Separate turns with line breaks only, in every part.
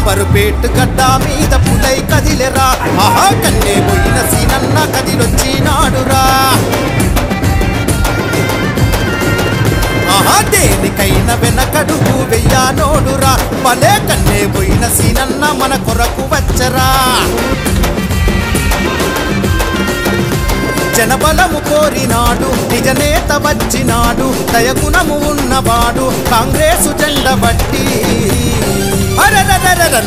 బరుపేట్ గడ్డ మీద పులై కదిలెరా ఆహా కన్నే పోయిన సీనన్న కదిలొచ్చినాడురా ఆహా దేనికైనా వెనకడుగు వెయ్యానోడురా భలే కన్నే పోయిన సీనన్న మన కొరకు వచ్చరా జనబలము కోరినాడు నిజనేత వచ్చినాడు దయగుణము ఉన్నవాడు కాంగ్రెసు జెండ బట్టి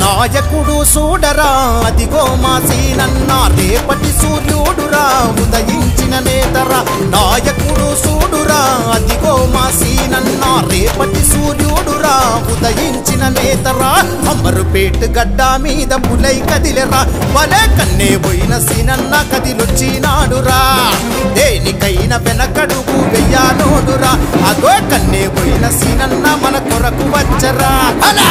నాయకుడు చూడరా అదిగో మా సీనన్న రేపటి సూర్యుడురా ఉదయించిన నేతరా నాయకుడు చూడురా అదిగో మా సీనన్న రేపటి సూర్యుడురా ఉదయించిన నేతరా అమరుపేట గడ్డ మీద పులై కదిలెరా భలే కన్నే పోయిన సీనన్న కదిలొచ్చినాడురా దేనికైనా వెనకడుగు వెయ్యానోడురా అగో కన్నే పోయిన సీనన్న మన కొరకు వచ్చరా అలా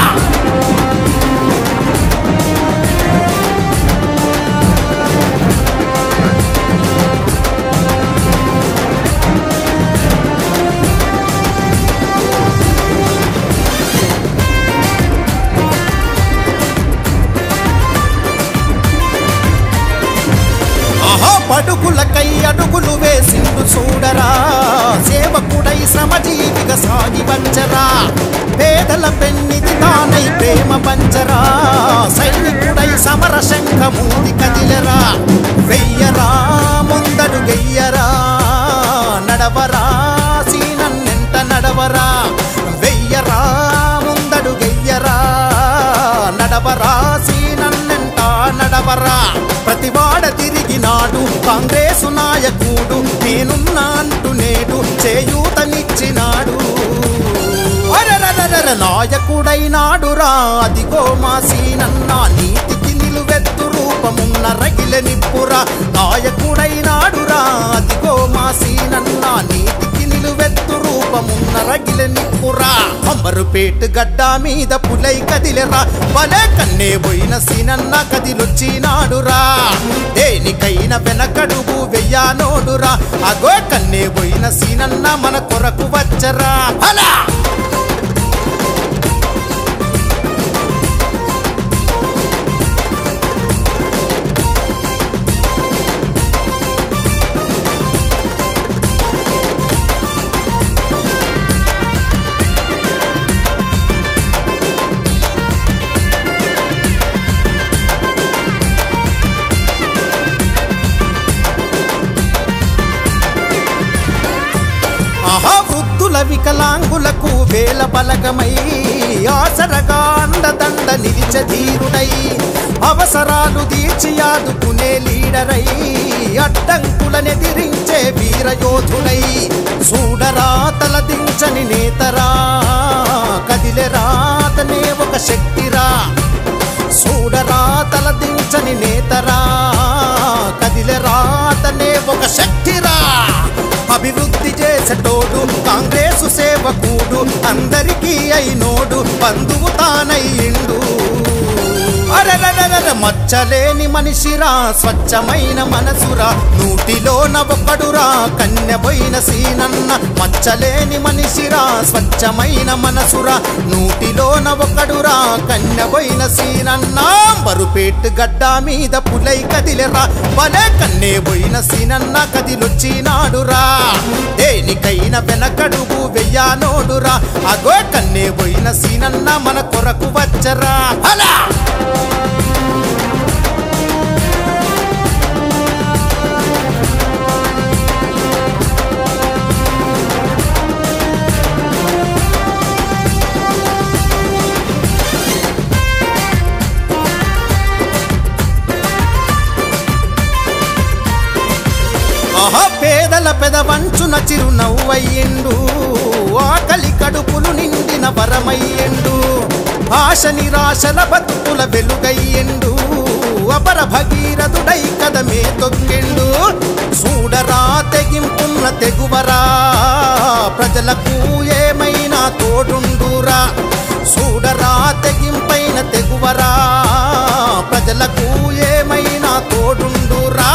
పడుగులకై అడుగులు వేసిండు చూడరా సేవకుడై శ్రమజీవిగా సాగి వచ్చరా పేదల పెన్నిది తానై ప్రేమ పంచరా సైనికుడై సమర శంఖమూది కదిలెరా వెయ్యరా ముందడు గెయ్యరా నడవరా సీనన్నెంట నడవరా వెయ్యరా ముందడు గెయ్యరా నడవరా సీనన్నెంట నడవరా ప్రతివాడ తిరిగినాడు కాంగ్రెసు నాయకుడు నేనున్నా అంటూ నేడు చేయూతనిచ్చినాడు నాయకుడైనాడురా అదిగో మా సీనన్న నీతికి నిలువెత్తు రూపమున్న రగిల నిప్పురా నాయకుడైనాడురా అదిగో మా సీనన్న నీతికి నిలువెత్తు రూపమున్న రగిల నిప్పురా అమరుపేట గడ్డ మీద పులై కదిలెరా భలే కన్నే పోయిన సీనన్న కదిలొచ్చినాడురా దేనికైనా వెనకడుగు వెయ్యానోడురా అగో కన్నే పోయిన సీనన్న మన కొరకు వచ్చరా అలా వికలాంగులకు వేల బలగమై ఆసరగా అండదండ నిలిచధీరుడై అవసరాలు తీర్చి ఆదుకునే లీడరై అడ్డంకులనెదిరించే వీరయోధుడై చూడరా తలదించని నేతరా కదిలెరా అతనే ఒక శక్తిరా చూడరా తలదించని నేతరా కదిలెరా అతనే ఒక శక్తిరా అభివృద్ధి చేసేటోడు కాంగ్రెసు సేవకుడు అందరికీ అయినోడు బంధువు తానయ్యిండు మచ్చలేని మనిషిరా స్వచ్ఛమైన మనసురా నూటిలోన ఒకడురా కన్యబోయిన సీనన్న మచ్చలేని మనిషిరా స్వచ్ఛమైన మనసురా నూటిలోన ఒకడురా కన్యబోయిన సీనన్న బరుపేట గడ్డ మీద పులై కదిలెరా భలే కన్నే పోయిన సీనన్న కదిలొచ్చినాడురా దేనికైనా వెనకడుగు వెయ్యానోడురా అగో కన్నే పోయిన సీనన్న మన కొరకు వచ్చరా అలా పేదల పెదవంచున చిరునవ్వయ్యిండు ఆకలి కడుపులు నిండిన వరమయ్యిండు ఆశ నిరాశల బతుకుల వెలుగయ్యిండు అపర భగీరథుడై కదమే తొక్కిండు చూడరా తెగింపు తనకున్న తెగువరా ప్రజలకు ఏమైనా తోడుండురా చూడరా తెగింపైన తెగువరా ప్రజలకు ఏమైనా తోడుండురా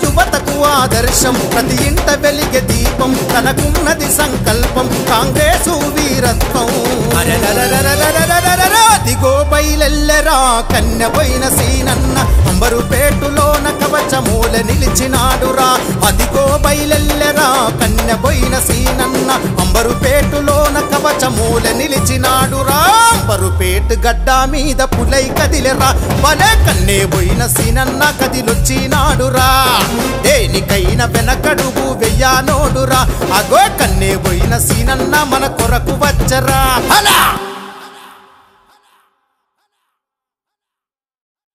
యువతకు ఆదర్శం ప్రతి ఇంట వెలిగే దీపం తనకున్నది సంకల్పం కాంగ్రెసు వీరత్వం దిగో బయలెల్లెరా కన్నెపోయిన సీనన్న అంబరుపేటులోన కవచమూల నిలిచినాడురా అదిగో బయలెల్లెరా కన్నెపోయిన సీనన్న అంబరుపేటులోన కవచమూల నిలిచినాడురా అంబరుపేటు గడ్డ మీద పులై కదిలెరా భలే కన్నే పోయిన సీనన్న కదిలొచ్చినాడురా దేనికైనా వెనకడుగు వెయ్యానోడురా అగో కన్నే పోయిన సీనన్న మన కొరకు వచ్చరా అలా